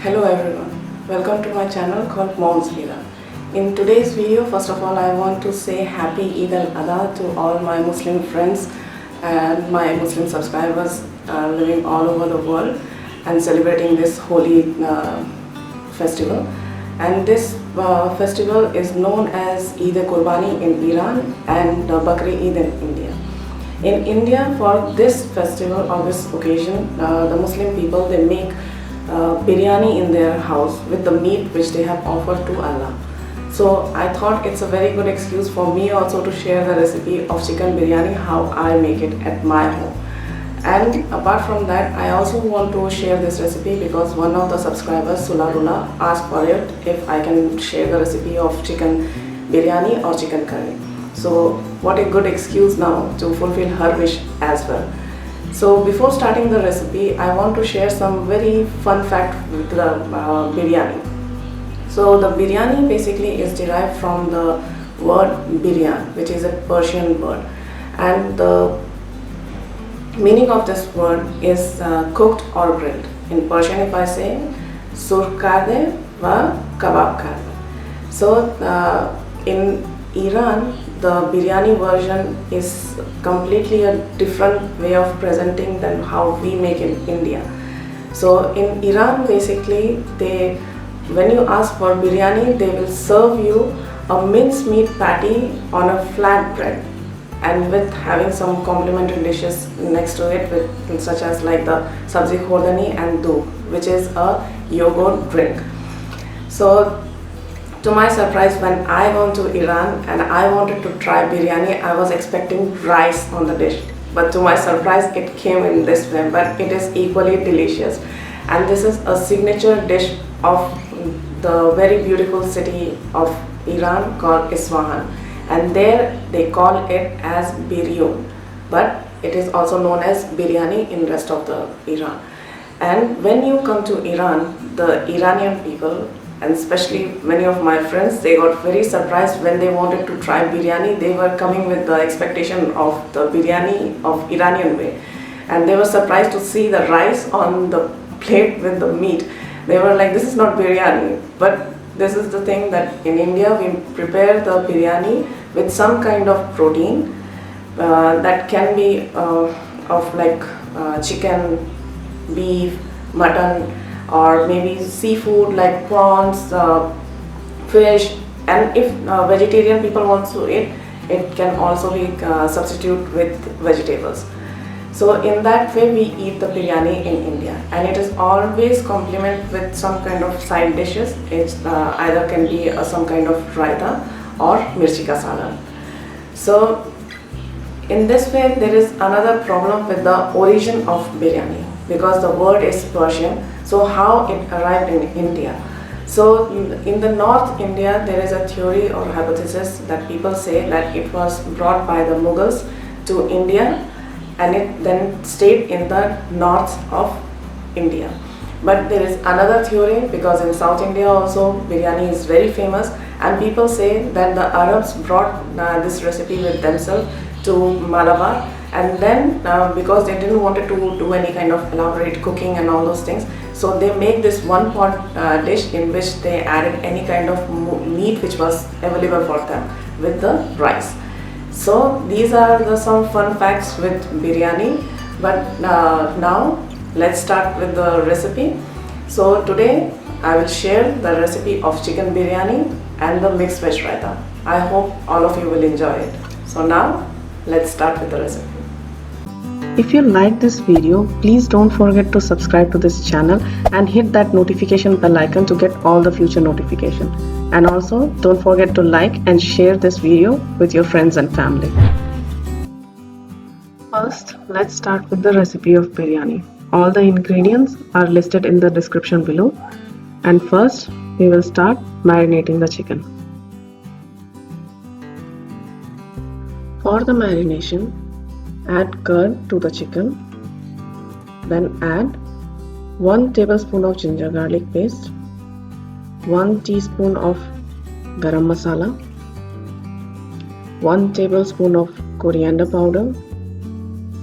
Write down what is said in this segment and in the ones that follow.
Hello everyone, welcome to my channel called Mom's Vida. In today's video, first of all, I want to say Happy Eid al-Adha to all my Muslim friends and my Muslim subscribers living all over the world and celebrating this holy festival. And this festival is known as e-quarbani in Iran and Bakri Eid in India. In India, for this festival or this occasion, the Muslim people, they make biryani in their house with the meat which they have offered to Allah. So I thought it's a very good excuse for me also to share the recipe of chicken biryani, how I make it at my home. And apart from that, I also want to share this recipe because one of the subscribers, Sularula, asked for it if I can share the recipe of chicken biryani or chicken curry. So what a good excuse now to fulfill her wish as well. So before starting the recipe, I want to share some very fun fact with the biryani. So the biryani basically is derived from the word Beryan, which is a Persian word, and the meaning of this word is cooked or grilled. In Persian, if I say surkade va kebab karde. So in Iran, the biryani version is completely a different way of presenting than how we make in India. So in Iran, basically, when you ask for biryani, they will serve you a mince meat patty on a flatbread, and with having some complementary dishes next to it, with such as like the sabzi khodani and doogh, which is a yogurt drink. So to my surprise, when I went to Iran and I wanted to try biryani, I was expecting rice on the dish. But to my surprise, it came in this way, but it is equally delicious. And this is a signature dish of the very beautiful city of Iran called Isfahan. And there they call it as biryani, but it is also known as biryani in rest of the Iran. And when you come to Iran, the Iranian people, and especially many of my friends, they got very surprised when they wanted to try biryani. They were coming with the expectation of the biryani of Iranian way, and they were surprised to see the rice on the plate with the meat. They were like, this is not biryani. But this is the thing, that in India we prepare the biryani with some kind of protein that can be of like chicken, beef, mutton, or maybe seafood like prawns, fish, and if vegetarian people want to eat, it can also be substituted with vegetables. So in that way we eat the biryani in India, and it is always complement with some kind of side dishes. It either can be some kind of raita or mirchi ka salad. So in this way there is another problem with the origin of biryani, because the word is Persian. So how it arrived in India? So in the North India, there is a theory or hypothesis that people say that it was brought by the Mughals to India, and it then stayed in the north of India. But there is another theory, because in South India also biryani is very famous, and people say that the Arabs brought this recipe with themselves to Malabar, and then because they didn't want to do any kind of elaborate cooking and all those things, so they make this one pot dish in which they added any kind of meat which was available for them with the rice. So these are some fun facts with biryani. But now let's start with the recipe. So today I will share the recipe of chicken biryani and the mixed veg raita. I hope all of you will enjoy it. So now let's start with the recipe. If you like this video, please don't forget to subscribe to this channel and hit that notification bell icon to get all the future notifications. And also don't forget to like and share this video with your friends and family. First, let's start with the recipe of biryani. All the ingredients are listed in the description below. And first, we will start marinating the chicken. For the marination, add curd to the chicken, then add 1 tablespoon of ginger garlic paste, 1 teaspoon of garam masala, 1 tablespoon of coriander powder,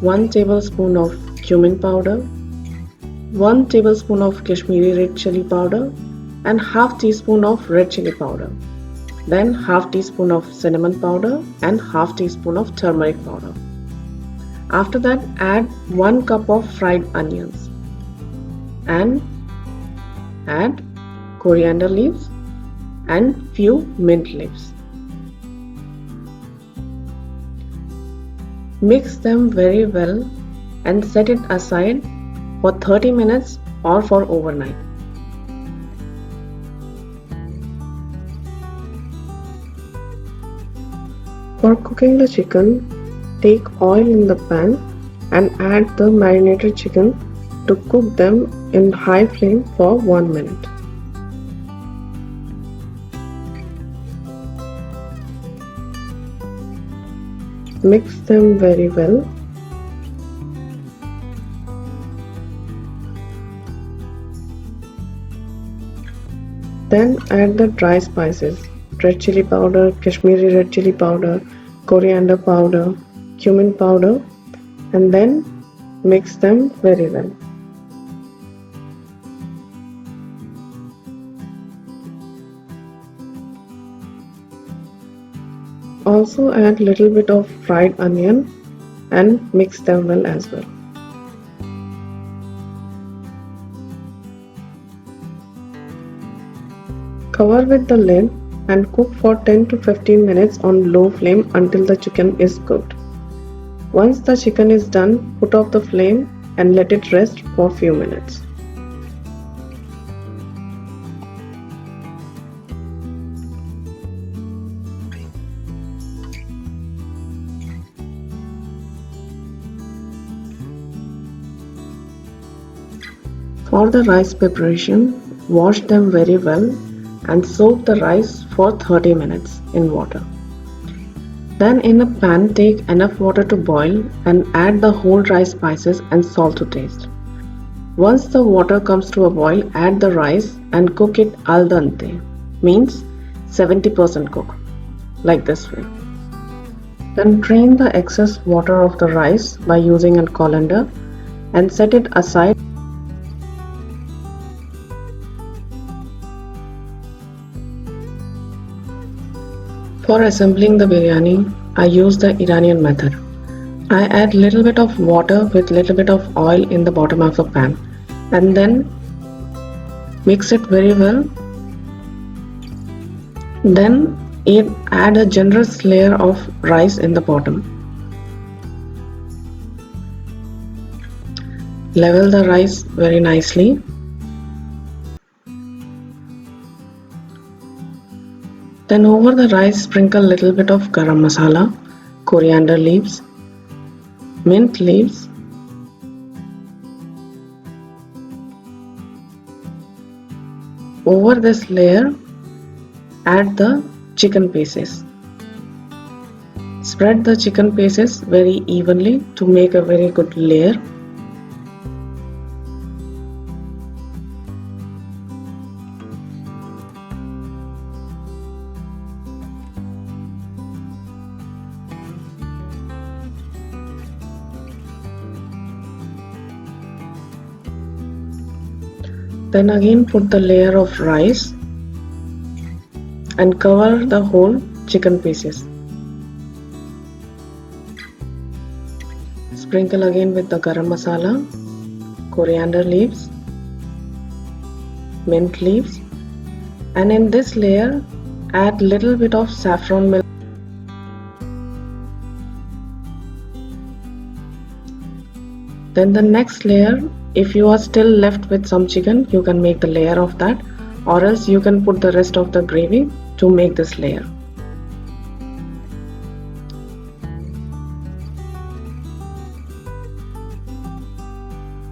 1 tablespoon of cumin powder, 1 tablespoon of Kashmiri red chili powder and half teaspoon of red chili powder. Then half teaspoon of cinnamon powder and half teaspoon of turmeric powder. After that, add 1 cup of fried onions and add coriander leaves and few mint leaves. Mix them very well and set it aside for 30 minutes or for overnight. For cooking the chicken, take oil in the pan and add the marinated chicken to cook them in high flame for 1 minute. Mix them very well. Then add the dry spices, red chili powder, Kashmiri red chili powder, coriander powder, cumin powder, and then mix them very well. Also add little bit of fried onion and mix them well as well. Cover with the lid and cook for 10 to 15 minutes on low flame until the chicken is cooked. Once the chicken is done, put off the flame and let it rest for a few minutes. For the rice preparation, wash them very well and soak the rice for 30 minutes in water. Then in a pan, take enough water to boil and add the whole rice spices and salt to taste. Once the water comes to a boil, add the rice and cook it al dente, means 70% cook, like this way. Then drain the excess water of the rice by using a colander and set it aside. For assembling the biryani, I use the Iranian method. I add little bit of water with little bit of oil in the bottom of the pan and then mix it very well. Then add a generous layer of rice in the bottom. Level the rice very nicely. Then over the rice, sprinkle little bit of garam masala, coriander leaves, mint leaves, over this layer, add the chicken pieces. Spread the chicken pieces very evenly to make a very good layer. Then again put the layer of rice and cover the whole chicken pieces. Sprinkle again with the garam masala, coriander leaves, mint leaves, and in this layer add little bit of saffron milk. Then the next layer, if you are still left with some chicken, you can make the layer of that, or else you can put the rest of the gravy to make this layer.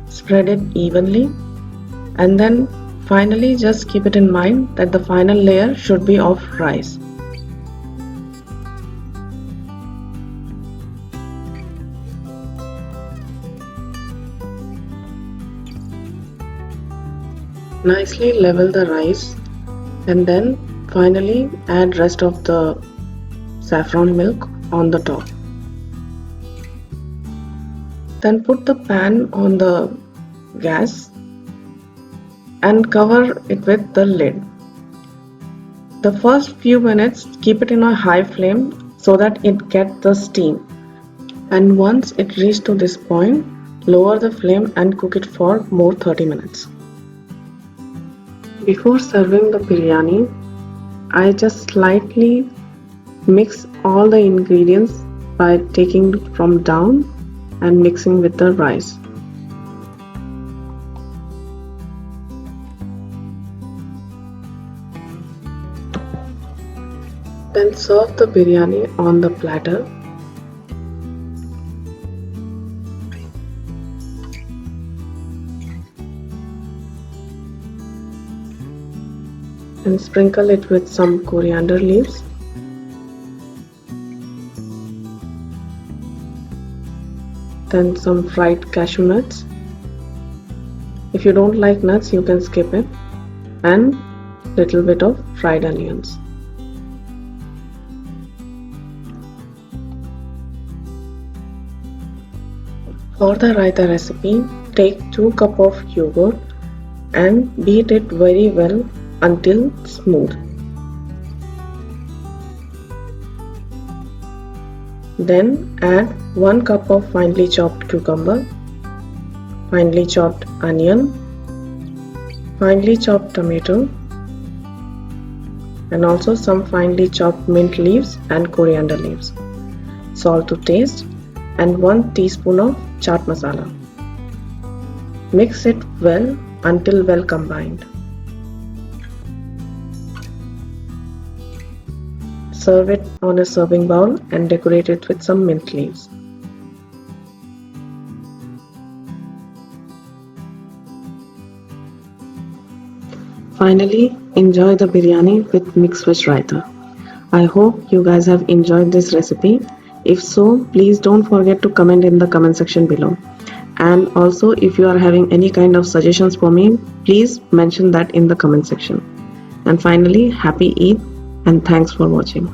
Spread it evenly and then finally just keep it in mind that the final layer should be of rice. Nicely level the rice and then finally add rest of the saffron milk on the top. Then put the pan on the gas and cover it with the lid. The first few minutes keep it in a high flame so that it gets the steam, and once it reaches to this point, lower the flame and cook it for more 30 minutes. Before serving the biryani, I just slightly mix all the ingredients by taking it from down and mixing with the rice. Then serve the biryani on the platter. And sprinkle it with some coriander leaves. Then some fried cashew nuts. If you don't like nuts, you can skip it. And little bit of fried onions. For the raita recipe, take 2 cups of yogurt and beat it very well until smooth. Then add 1 cup of finely chopped cucumber, finely chopped onion, finely chopped tomato, and also some finely chopped mint leaves and coriander leaves, salt to taste, and 1 teaspoon of chaat masala. Mix it well until well combined. Serve it on a serving bowl and decorate it with some mint leaves. Finally, enjoy the biryani with mixed veg raita. I hope you guys have enjoyed this recipe. If so, please don't forget to comment in the comment section below. And also, if you are having any kind of suggestions for me, please mention that in the comment section. And finally, happy Eid and thanks for watching.